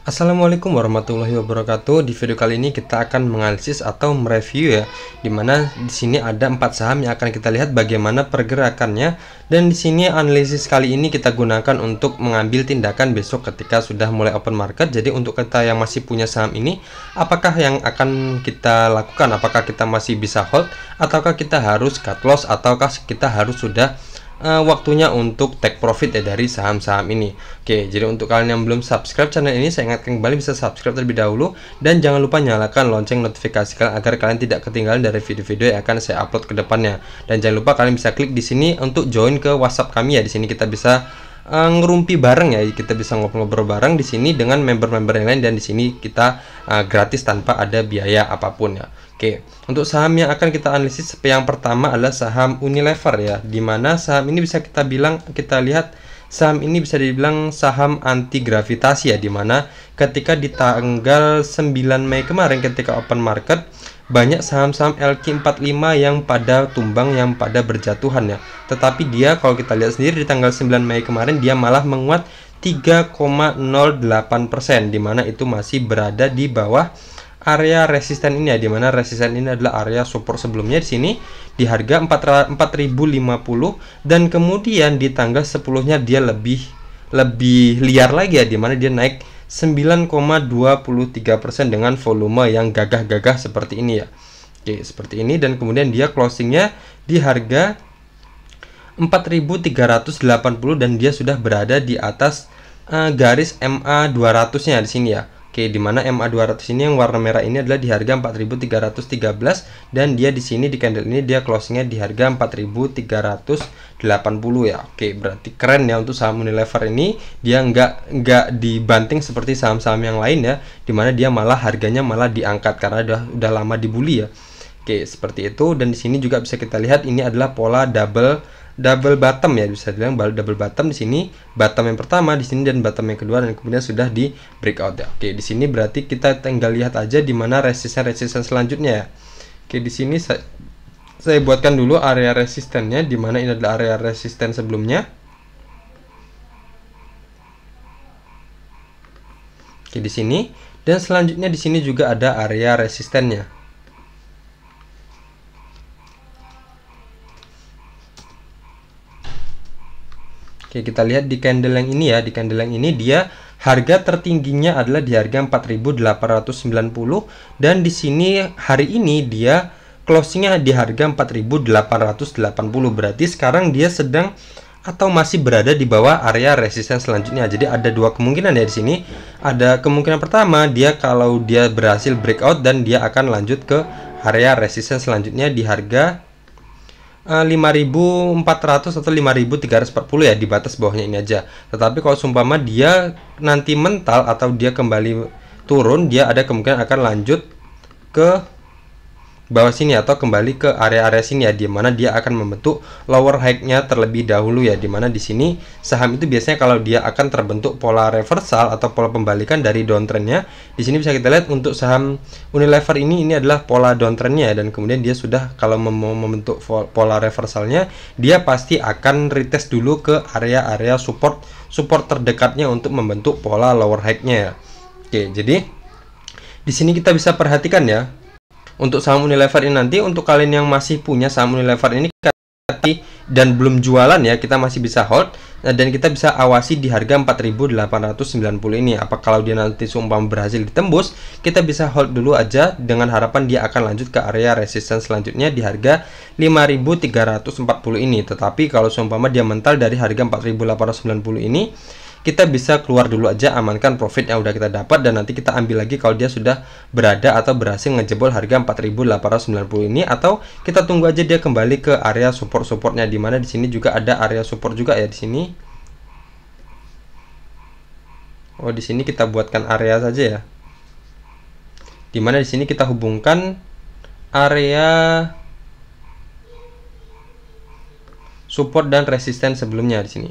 Assalamualaikum warahmatullahi wabarakatuh. Di video kali ini kita akan menganalisis atau mereview ya, dimana di sini ada 4 saham yang akan kita lihat bagaimana pergerakannya, dan di sini analisis kali ini kita gunakan untuk mengambil tindakan besok ketika sudah mulai open market. Jadi untuk kita yang masih punya saham ini, apakah yang akan kita lakukan? Apakah kita masih bisa hold, ataukah kita harus cut loss, ataukah kita harus sudah waktunya untuk take profit ya dari saham-saham ini. Oke, jadi untuk kalian yang belum subscribe channel ini, saya ingatkan kembali bisa subscribe terlebih dahulu, dan jangan lupa nyalakan lonceng notifikasi kalian agar kalian tidak ketinggalan dari video-video yang akan saya upload ke depannya. Dan jangan lupa kalian bisa klik di sini untuk join ke WhatsApp kami ya. Di sini kita bisa ngerumpi bareng ya, kita bisa ngobrol-ngobrol bareng di sini dengan member-member yang lain, dan di sini kita gratis tanpa ada biaya apapun ya. Oke, untuk saham yang akan kita analisis yang pertama adalah saham Unilever ya, dimana saham ini bisa kita lihat saham ini bisa dibilang saham anti gravitasi ya, dimana ketika di tanggal 9 Mei kemarin ketika open market, banyak saham-saham LQ45 yang pada tumbang, yang pada berjatuhan ya. Tetapi dia kalau kita lihat sendiri di tanggal 9 Mei kemarin dia malah menguat 3,08%, dimana itu masih berada di bawah area resisten ini ya, dimana resisten ini adalah area support sebelumnya di sini di harga 4050, dan kemudian di tanggal 10-nya dia lebih liar lagi ya, dimana dia naik 9,23% dengan volume yang gagah-gagah seperti ini ya. Oke, seperti ini, dan kemudian dia closingnya di harga 4380, dan dia sudah berada di atas garis MA 200 nya di sini ya. Oke, dimana MA 200 ini yang warna merah ini adalah di harga 4313, dan dia di sini di candle ini dia closingnya di harga 4380 ya. Oke, berarti keren ya untuk saham Unilever ini, dia nggak dibanting seperti saham-saham yang lain ya, dimana dia malah harganya malah diangkat karena udah lama dibully ya. Oke, seperti itu, dan di sini juga bisa kita lihat ini adalah pola double bottom ya, bisa bilang double bottom di sini, bottom yang pertama di sini dan bottom yang kedua, dan kemudian sudah di breakout ya. Oke, di sini berarti kita tinggal lihat aja di mana resisten selanjutnya ya. Oke, di sini saya buatkan dulu area resistennya, di mana ini adalah area resisten sebelumnya. Oke, di sini, dan selanjutnya di sini juga ada area resistennya. Oke, kita lihat di candle yang ini ya, di candle yang ini dia harga tertingginya adalah di harga 4890, dan di sini hari ini dia closingnya di harga 4880, berarti sekarang dia sedang atau masih berada di bawah area resisten selanjutnya. Jadi ada dua kemungkinan ya di sini. Ada kemungkinan pertama, dia kalau dia berhasil breakout dan dia akan lanjut ke area resisten selanjutnya di harga 5400 atau 5340 ya, di batas bawahnya ini aja. Tetapi kalau seumpama dia nanti mental atau dia kembali turun, dia ada kemungkinan akan lanjut ke bawah sini atau kembali ke area-area sini ya, di mana dia akan membentuk lower high-nya terlebih dahulu ya, di mana di sini saham itu biasanya kalau dia akan terbentuk pola reversal atau pola pembalikan dari downtrendnya. Di sini bisa kita lihat untuk saham Unilever ini adalah pola downtrendnya ya, dan kemudian dia sudah kalau mau membentuk pola reversalnya, dia pasti akan retest dulu ke area-area support terdekatnya untuk membentuk pola lower high-nya ya. Oke, jadi di sini kita bisa perhatikan ya, untuk saham Unilever ini nanti, untuk kalian yang masih punya saham Unilever ini dan belum jualan ya, kita masih bisa hold, dan kita bisa awasi di harga 4890 ini. Apa kalau dia nanti seumpama berhasil ditembus, kita bisa hold dulu aja dengan harapan dia akan lanjut ke area resisten selanjutnya di harga 5340 ini. Tetapi kalau seumpama dia mental dari harga 4890 ini, kita bisa keluar dulu aja, amankan profit yang udah kita dapat, dan nanti kita ambil lagi kalau dia sudah berada atau berhasil ngejebol harga 4890 ini, atau kita tunggu aja dia kembali ke area supportnya, di mana di sini juga ada area support juga ya di sini. Oh, di sini kita buatkan area saja ya, di mana di sini kita hubungkan area support dan resisten sebelumnya di sini.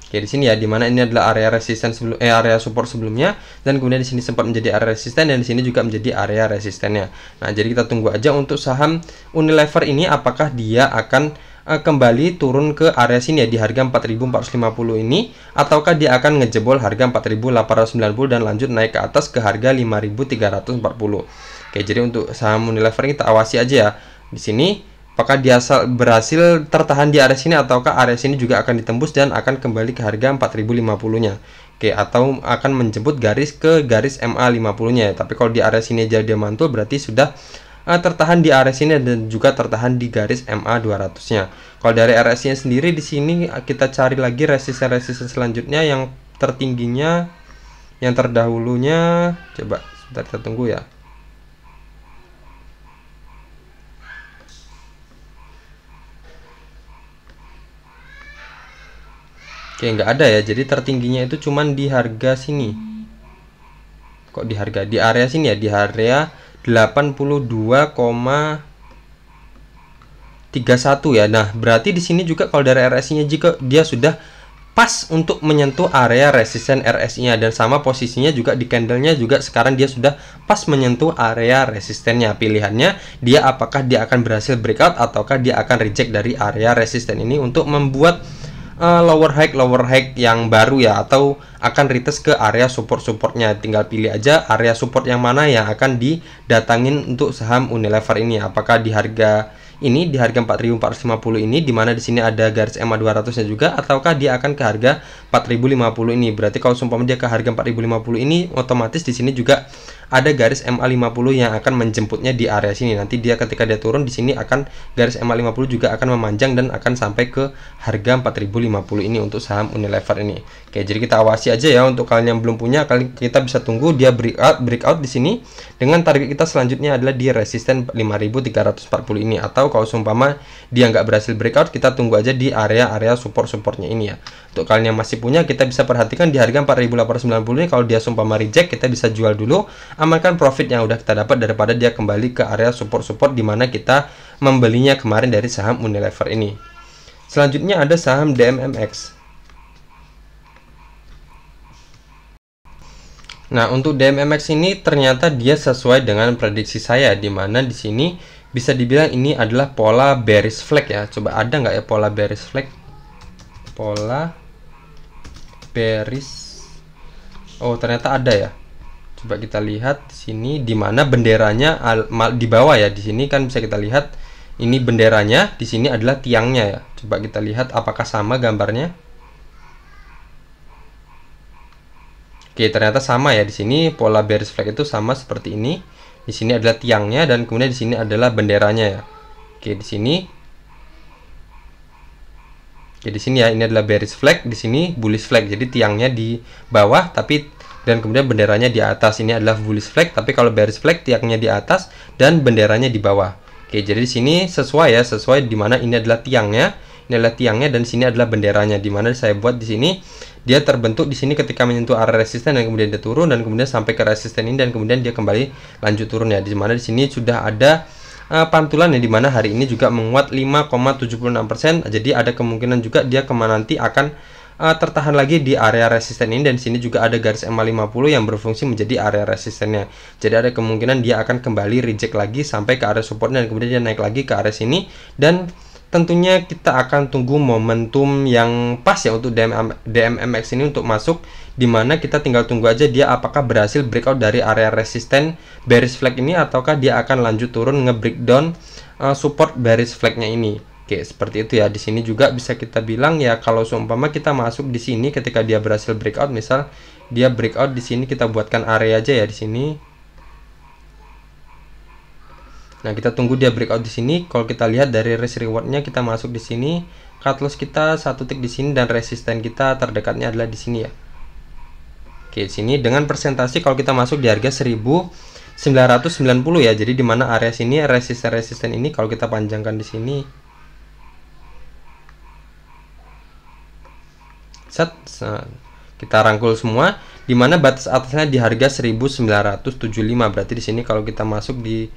Oke, di sini ya, dimana ini adalah area resisten area support sebelumnya, dan kemudian di sini sempat menjadi area resisten, dan di sini juga menjadi area resistennya. Nah, jadi kita tunggu aja untuk saham Unilever ini apakah dia akan kembali turun ke area sini ya di harga 4.450 ini, ataukah dia akan ngejebol harga 4.890 dan lanjut naik ke atas ke harga 5.340. Oke, jadi untuk saham Unilever kita awasi aja ya di sini, apakah dia berhasil tertahan di area sini ataukah area sini juga akan ditembus dan akan kembali ke harga 4.050-nya. Oke, atau akan menjemput garis ke garis MA 50-nya ya. Tapi kalau di area sini aja dia mantul, berarti sudah tertahan di area sini dan juga tertahan di garis MA 200-nya. Kalau dari RSI-nya sendiri di sini kita cari lagi resisten-resisten selanjutnya yang tertingginya, yang terdahulunya. Coba sebentar kita tunggu ya. Oke, nggak ada ya. Jadi tertingginya itu cuman di harga sini. Kok di harga di area sini ya, di area 82,31 ya. Nah, berarti di sini juga kalau dari RSI-nya jika dia sudah pas untuk menyentuh area resisten RSI-nya, dan sama posisinya juga di candlenya juga sekarang dia sudah pas menyentuh area resistennya. Pilihannya dia apakah dia akan berhasil breakout ataukah dia akan reject dari area resisten ini untuk membuat lower high yang baru ya, atau akan retest ke area supportnya. Tinggal pilih aja area support yang mana yang akan didatangin untuk saham Unilever ini. Apakah di harga ini, di harga 4.450 ini, dimana di sini ada garis MA 200 nya juga, ataukah dia akan ke harga 4.050 ini. Berarti kalau sumpah dia ke harga 4.050 ini, otomatis di sini juga ada garis MA 50 yang akan menjemputnya di area sini. Nanti dia ketika dia turun di sini akan garis MA 50 juga akan memanjang dan akan sampai ke harga 4.050 ini untuk saham Unilever ini. Oke, jadi kita awasi aja ya. Untuk kalian yang belum punya, kita bisa tunggu dia breakout di sini, dengan target kita selanjutnya adalah di resisten 5.340 ini. Atau kalau seumpama dia nggak berhasil breakout, kita tunggu aja di area supportnya ini ya. Untuk kalian yang masih punya, kita bisa perhatikan di harga 4.890 ini, kalau dia seumpama reject, kita bisa jual dulu, amankan profit yang udah kita dapat daripada dia kembali ke area support di mana kita membelinya kemarin dari saham Unilever ini. Selanjutnya ada saham DMMX. Nah, untuk DMMX ini ternyata dia sesuai dengan prediksi saya, di mana di sini bisa dibilang ini adalah pola bearish flag ya. Coba ada nggak ya pola bearish flag? Pola bearish. Oh, ternyata ada ya. Coba kita lihat di sini, di mana benderanya di bawah ya. Di sini kan bisa kita lihat ini benderanya, di sini adalah tiangnya ya. Coba kita lihat apakah sama gambarnya. Oke, ternyata sama ya. Di sini pola bearish flag itu sama seperti ini. Di sini adalah tiangnya dan kemudian di sini adalah benderanya ya. Oke, di sini. Oke, di sini ya, ini adalah bearish flag, di sini bullish flag. Jadi tiangnya di bawah dan kemudian benderanya di atas. Ini adalah bullish flag, tapi kalau bearish flag tiangnya di atas dan benderanya di bawah. Oke, jadi di sini sesuai ya, sesuai di mana ini adalah tiangnya, dan di sini adalah benderanya. Di mana saya buat di sini dia terbentuk di sini ketika menyentuh area resisten dan kemudian dia turun dan kemudian sampai ke resisten ini dan kemudian dia kembali lanjut turun ya. Di mana di sini sudah ada pantulan yang dimana hari ini juga menguat 5,76%. Jadi ada kemungkinan juga dia nanti akan tertahan lagi di area resisten ini, dan di sini juga ada garis MA 50 yang berfungsi menjadi area resistennya. Jadi ada kemungkinan dia akan kembali reject lagi sampai ke area supportnya dan kemudian dia naik lagi ke area sini, dan tentunya kita akan tunggu momentum yang pas ya untuk DMMX ini untuk masuk, dimana kita tinggal tunggu aja dia apakah berhasil breakout dari area resisten bearish flag ini ataukah dia akan lanjut turun nge-breakdown support bearish flagnya ini. Oke, seperti itu ya. Di sini juga bisa kita bilang ya, kalau seumpama kita masuk di sini ketika dia berhasil breakout, misal dia breakout di sini, kita buatkan area aja ya di sini. Nah, kita tunggu dia breakout di sini. Kalau kita lihat dari risk rewardnya, kita masuk di sini, cut loss kita satu tick di sini dan resisten kita terdekatnya adalah di sini ya. Oke, di sini dengan persentase kalau kita masuk di harga 1990 ya. Jadi di mana area sini resisten ini kalau kita panjangkan di sini. Kita rangkul semua, di mana batas atasnya di harga 1975. Berarti di sini kalau kita masuk di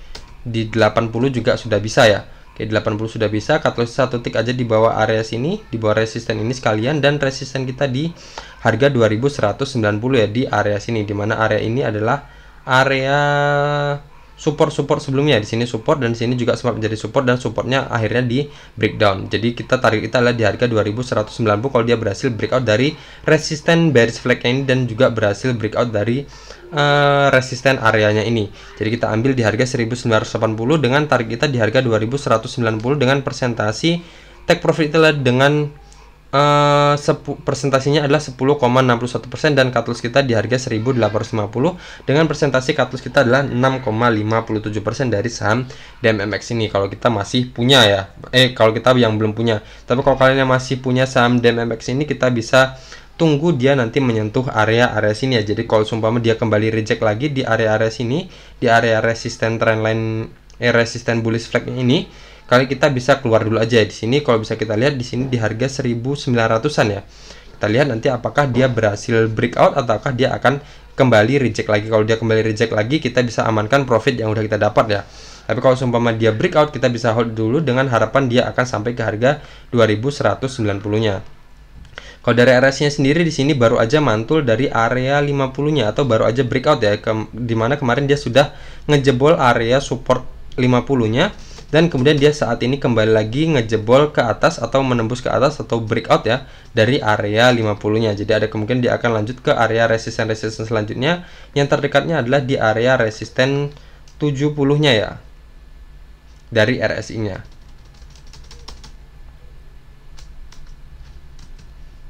80 juga sudah bisa ya. Oke, 80 sudah bisa. Cut loss satu tick aja di bawah area sini, di bawah resisten ini sekalian, dan resisten kita di harga 2190 ya, di area sini, di mana area ini adalah area support sebelumnya. Di sini support dan di sini juga sempat menjadi support dan supportnya akhirnya di breakdown. Jadi kita tarik kita adalah di harga 2190 kalau dia berhasil breakout dari resisten bearish flag ini dan juga berhasil breakout dari resisten areanya ini. Jadi kita ambil di harga 1980 dengan tarik kita di harga 2190 dengan presentasi take profit adalah dengan presentasinya adalah 10,61% dan cut loss kita di harga 1850 dengan presentasi cut loss kita adalah 6,57% dari saham DMMX ini kalau kita masih punya ya. Kalau kita yang belum punya. Tapi kalau kalian yang masih punya saham DMMX ini, kita bisa tunggu dia nanti menyentuh area-area sini ya. Jadi kalau seumpama dia kembali reject lagi di area-area sini, di area resisten trendline resisten bullish flag ini, kali kita bisa keluar dulu aja di sini. Kalau bisa kita lihat di sini di harga 1900-an ya. Kita lihat nanti apakah dia berhasil breakout ataukah dia akan kembali reject lagi. Kalau dia kembali reject lagi, kita bisa amankan profit yang udah kita dapat ya. Tapi kalau seumpama dia breakout, kita bisa hold dulu dengan harapan dia akan sampai ke harga 2190-nya. Kalau dari RSI-nya sendiri di sini baru aja mantul dari area 50-nya atau baru aja breakout ya. Dimana kemarin dia sudah ngejebol area support 50-nya. Dan kemudian dia saat ini kembali lagi ngejebol ke atas atau menembus ke atas atau breakout ya dari area 50-nya. Jadi ada kemungkinan dia akan lanjut ke area resisten selanjutnya. Yang terdekatnya adalah di area resisten 70-nya ya. Dari RSI-nya.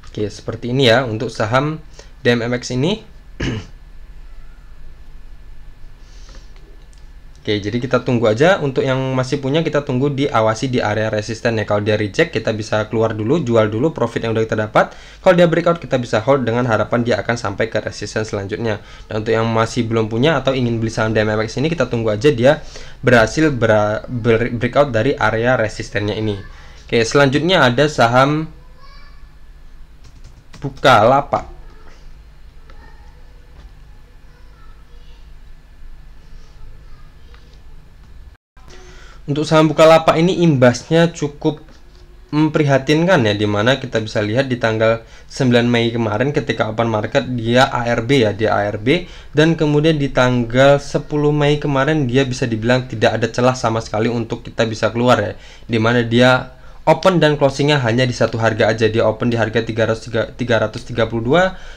Oke, seperti ini ya untuk saham DMMX ini. Oke, jadi kita tunggu aja. Untuk yang masih punya, kita tunggu diawasi di area resisten ya. Kalau dia reject, kita bisa keluar dulu, jual dulu profit yang udah kita dapat. Kalau dia breakout, kita bisa hold dengan harapan dia akan sampai ke resisten selanjutnya. Dan untuk yang masih belum punya atau ingin beli saham DMMX ini, kita tunggu aja dia berhasil breakout dari area resistennya ini. Oke, selanjutnya ada saham Bukalapak. Untuk saham Bukalapak ini imbasnya cukup memprihatinkan ya, dimana kita bisa lihat di tanggal 9 Mei kemarin ketika open market dia ARB ya, dia ARB, dan kemudian di tanggal 10 Mei kemarin dia bisa dibilang tidak ada celah sama sekali untuk kita bisa keluar ya, dimana dia open dan closingnya hanya di satu harga aja. Dia open di harga 332,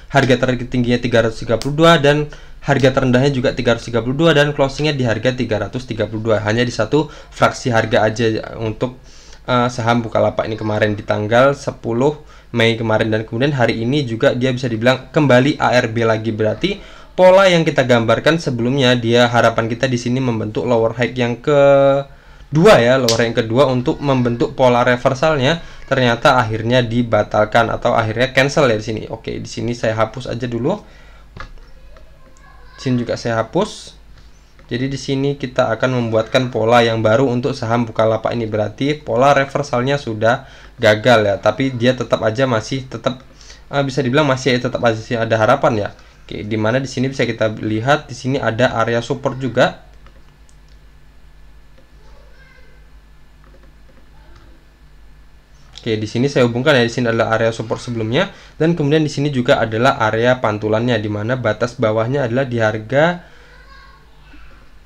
harga tertingginya 332 dan harga terendahnya juga 332 dan closingnya di harga 332. Hanya di satu fraksi harga aja untuk saham Bukalapak ini kemarin di tanggal 10 Mei kemarin, dan kemudian hari ini juga dia bisa dibilang kembali ARB lagi. Berarti pola yang kita gambarkan sebelumnya, dia harapan kita di sini membentuk lower high yang kedua ya, lower yang kedua untuk membentuk pola reversalnya, ternyata akhirnya dibatalkan atau akhirnya cancel ya di sini. Oke, di sini saya hapus aja dulu. Di sini juga saya hapus. Jadi di sini kita akan membuatkan pola yang baru untuk saham Bukalapak ini. Berarti pola reversalnya sudah gagal ya, tapi dia tetap aja masih tetap bisa dibilang masih tetap aja ada harapan ya. Oke, dimana di sini bisa kita lihat di sini ada area support juga. Oke, di sini saya hubungkan ya, di sini adalah area support sebelumnya dan kemudian di sini juga adalah area pantulannya, di mana batas bawahnya adalah di harga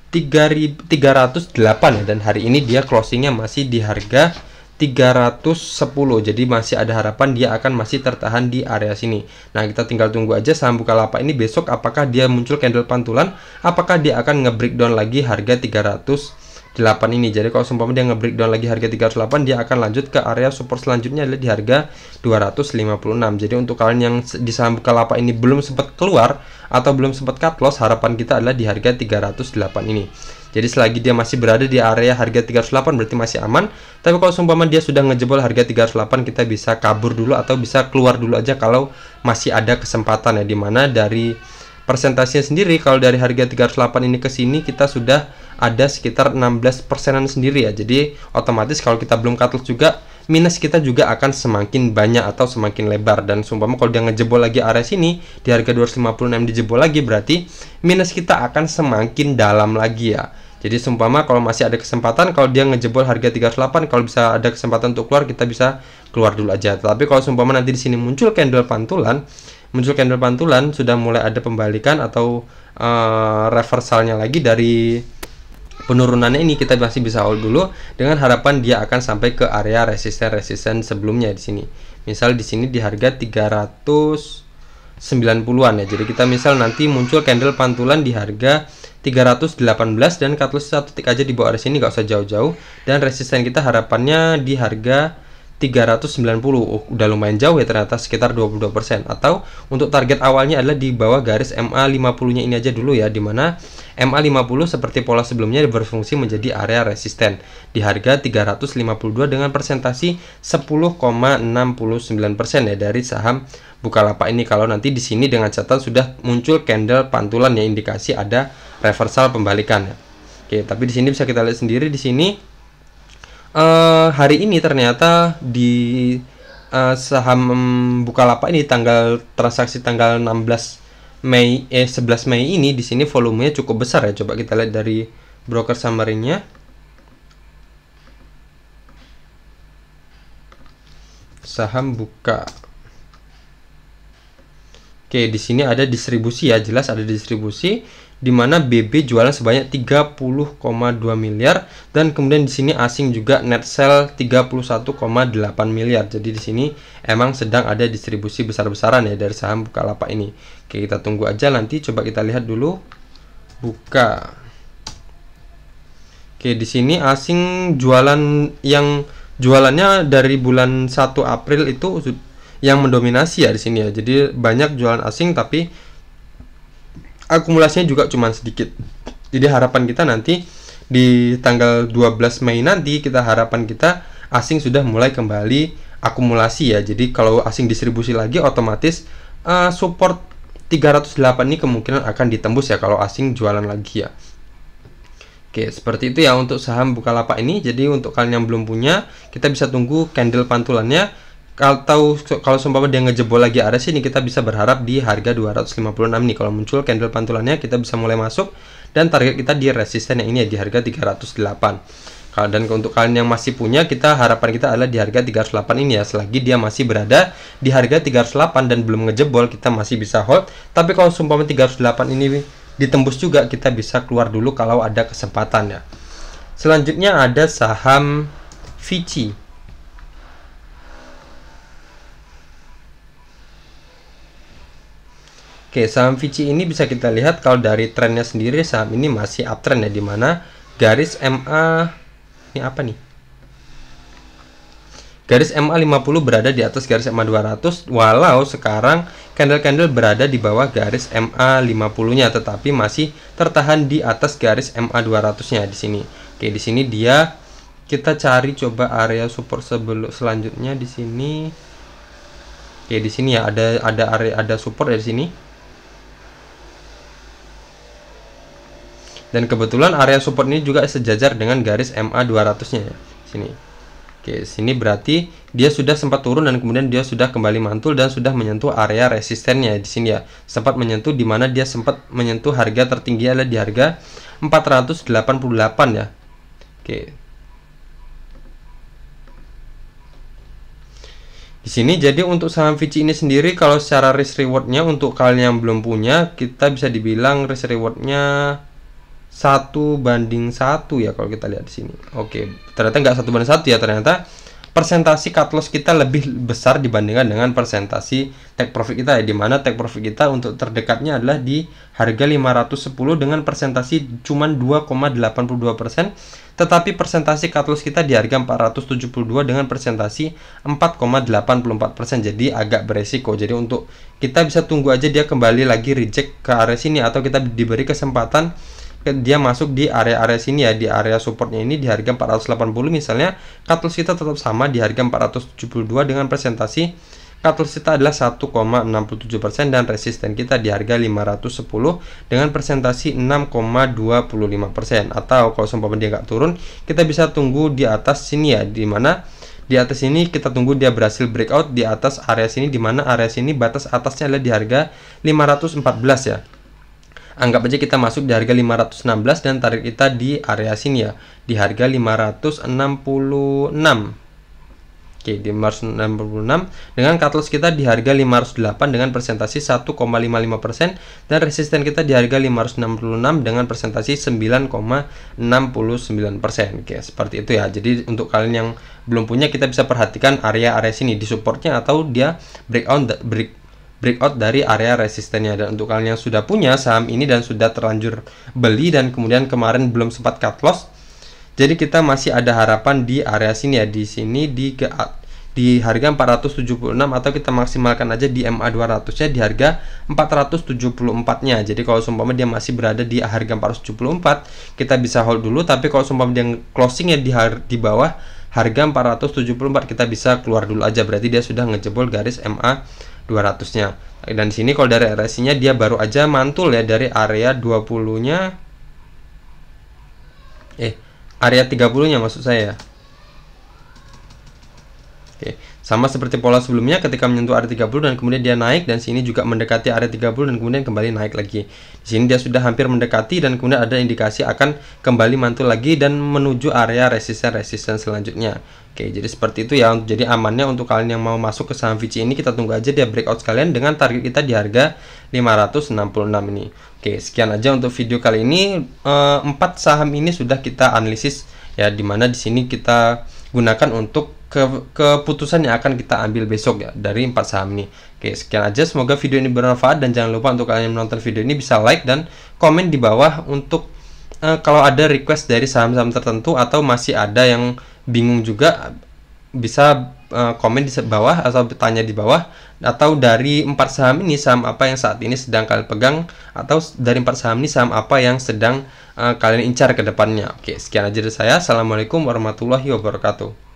308 ya, dan hari ini dia closingnya masih di harga 310. Jadi masih ada harapan dia akan masih tertahan di area sini. Nah, kita tinggal tunggu aja saham Bukalapak ini besok apakah dia muncul candle pantulan, apakah dia akan nge-breakdown lagi harga 308 ini. Jadi kalau seumpama dia nge-breakdown lagi harga 308, dia akan lanjut ke area support selanjutnya adalah di harga 256. Jadi untuk kalian yang di saham Bukalapak ini belum sempat keluar atau belum sempat cut loss, harapan kita adalah di harga 308 ini. Jadi selagi dia masih berada di area harga 308 berarti masih aman. Tapi kalau seumpama dia sudah ngejebol harga 308, kita bisa kabur dulu atau bisa keluar dulu aja kalau masih ada kesempatan ya, dimana dari persentasinya sendiri kalau dari harga 308 ini ke sini kita sudah ada sekitar 16%-an sendiri ya. Jadi otomatis kalau kita belum cut loss juga, minus kita juga akan semakin banyak atau semakin lebar. Dan seumpama kalau dia ngejebol lagi area sini di harga 256 dijebol lagi, berarti minus kita akan semakin dalam lagi ya. Jadi seumpama kalau masih ada kesempatan, kalau dia ngejebol harga 308, kalau bisa ada kesempatan untuk keluar, kita bisa keluar dulu aja. Tapi kalau seumpama nanti di sini muncul candle pantulan, sudah mulai ada pembalikan atau reversalnya lagi dari penurunannya ini kita masih bisa hold dulu dengan harapan dia akan sampai ke area resisten sebelumnya di sini. Misal di sini di harga 390-an ya. Jadi kita misal nanti muncul candle pantulan di harga 318 dan cut loss satu tick aja di bawah area sini, nggak usah jauh-jauh, dan resisten kita harapannya di harga 390. Udah lumayan jauh ya ternyata, sekitar 22%. Atau untuk target awalnya adalah di bawah garis MA50 nya ini aja dulu ya, dimana MA50 seperti pola sebelumnya berfungsi menjadi area resisten di harga 352 dengan persentasi 10,69% ya dari saham Bukalapak ini. Kalau nanti di sini dengan catatan sudah muncul candle pantulan ya, indikasi ada reversal pembalikan ya. Oke, tapi di sini bisa kita lihat sendiri di sini hari ini ternyata di saham Bukalapak ini transaksi tanggal 11 Mei ini di sini volumenya cukup besar ya. Coba kita lihat dari broker summary-nya. Saham Buka. Oke, di sini ada distribusi ya, jelas ada distribusi di mana BB jualan sebanyak 30,2 miliar dan kemudian di sini asing juga net sell 31,8 miliar. Jadi di sini emang sedang ada distribusi besar-besaran ya dari saham Bukalapak ini. Oke, kita tunggu aja nanti, coba kita lihat dulu Buka. Oke, di sini asing jualan, yang jualannya dari bulan 1 April itu yang mendominasi ya di sini ya. Jadi banyak jualan asing tapi akumulasinya juga cuma sedikit. Jadi harapan kita nanti di tanggal 12 Mei nanti, harapan kita asing sudah mulai kembali akumulasi ya. Jadi kalau asing distribusi lagi, otomatis support 308 ini kemungkinan akan ditembus ya kalau asing jualan lagi ya. Oke, seperti itu ya untuk saham Bukalapak ini. Jadi untuk kalian yang belum punya, kita bisa tunggu candle pantulannya. Kalau seumpama dia ngejebol lagi area sini, kita bisa berharap di harga 256 nih. Kalau muncul candle pantulannya, kita bisa mulai masuk dan target kita di resisten yang ini ya, di harga 308. Dan untuk kalian yang masih punya, harapan kita adalah di harga 308 ini ya. Selagi dia masih berada di harga 308 dan belum ngejebol, kita masih bisa hold. Tapi kalau seumpama 308 ini ditembus juga, kita bisa keluar dulu kalau ada kesempatan ya. Selanjutnya ada saham Vici. Oke, saham Vici ini bisa kita lihat kalau dari trennya sendiri saham ini masih uptrend ya, dimana garis MA ini apa nih? Garis MA50 berada di atas garis MA200, walau sekarang candle-candle berada di bawah garis MA50-nya, tetapi masih tertahan di atas garis MA200-nya di sini. Oke, di sini kita cari coba area support selanjutnya di sini. Oke, di sini ya ada support ya di sini. Dan kebetulan area support ini juga sejajar dengan garis MA200-nya ya, sini. Oke, sini berarti dia sudah sempat turun dan kemudian dia sudah kembali mantul dan sudah menyentuh area resistennya di sini ya. Sempat menyentuh, di mana dia sempat menyentuh harga tertinggi adalah di harga 488 ya. Oke. Di sini jadi untuk saham Vici ini sendiri, kalau secara risk rewardnya untuk kalian yang belum punya, kita bisa dibilang risk rewardnya 1:1 ya kalau kita lihat di sini. Oke, ternyata nggak 1:1 ya, ternyata persentasi cut loss kita lebih besar dibandingkan dengan persentasi take profit kita ya, dimana take profit kita untuk terdekatnya adalah di harga 510 dengan persentasi cuman 2,82%, tetapi persentasi cut loss kita di harga 472 dengan persentasi 4,84%. Jadi agak beresiko. Jadi untuk kita bisa tunggu aja dia kembali lagi reject ke area sini, atau kita diberi kesempatan dia masuk di area-area sini ya, di area supportnya ini di harga 480 misalnya, cut loss kita tetap sama di harga 472 dengan presentasi cut loss kita adalah 1,67% dan resisten kita di harga 510 dengan presentasi 6,25%. Atau kalau seumpama dia nggak turun, kita bisa tunggu di atas sini ya, dimana di atas ini kita tunggu dia berhasil breakout di atas area sini, dimana area sini batas atasnya adalah di harga 514 ya. Anggap aja kita masuk di harga 516 dan target kita di area sini ya, di harga 566. Oke, di 566 dengan cut loss kita di harga 508 dengan presentasi 1,55% dan resisten kita di harga 566 dengan presentasi 9,69%. Oke, seperti itu ya. Jadi untuk kalian yang belum punya, kita bisa perhatikan area-area sini di supportnya atau dia breakout dari area resistennya. Dan untuk kalian yang sudah punya saham ini dan sudah terlanjur beli dan kemudian kemarin belum sempat cut loss, jadi kita masih ada harapan di area sini ya, di sini di harga 476 atau kita maksimalkan aja di MA 200 nya di harga 474 nya. Jadi kalau seumpama dia masih berada di harga 474, kita bisa hold dulu, tapi kalau seumpama dia closingnya di bawah harga 474, kita bisa keluar dulu aja, berarti dia sudah ngejebol garis MA 200 nya. Dan di sini kalau dari RSI nya dia baru aja mantul ya dari area 20 nya area 30 nya maksud saya. Oke, sama seperti pola sebelumnya ketika menyentuh area 30 dan kemudian dia naik, dan sini juga mendekati area 30 dan kemudian kembali naik lagi. Di sini dia sudah hampir mendekati dan kemudian ada indikasi akan kembali mantul lagi dan menuju area resisten selanjutnya. Oke, jadi seperti itu ya. Jadi amannya untuk kalian yang mau masuk ke saham Vici ini, kita tunggu aja dia breakout sekalian dengan target kita di harga 566 ini. Oke, sekian aja untuk video kali ini. 4 saham ini sudah kita analisis ya, dimana di sini kita gunakan untuk keputusan yang akan kita ambil besok ya dari 4 saham ini. Oke, sekian aja, semoga video ini bermanfaat dan jangan lupa untuk kalian yang menonton video ini bisa like dan komen di bawah untuk kalau ada request dari saham-saham tertentu atau masih ada yang bingung juga, bisa komen di bawah atau bertanya di bawah, atau dari 4 saham ini saham apa yang saat ini sedang kalian pegang, atau dari 4 saham ini saham apa yang sedang kalian incar ke depannya. Oke, sekian aja dari saya. Assalamualaikum warahmatullahi wabarakatuh.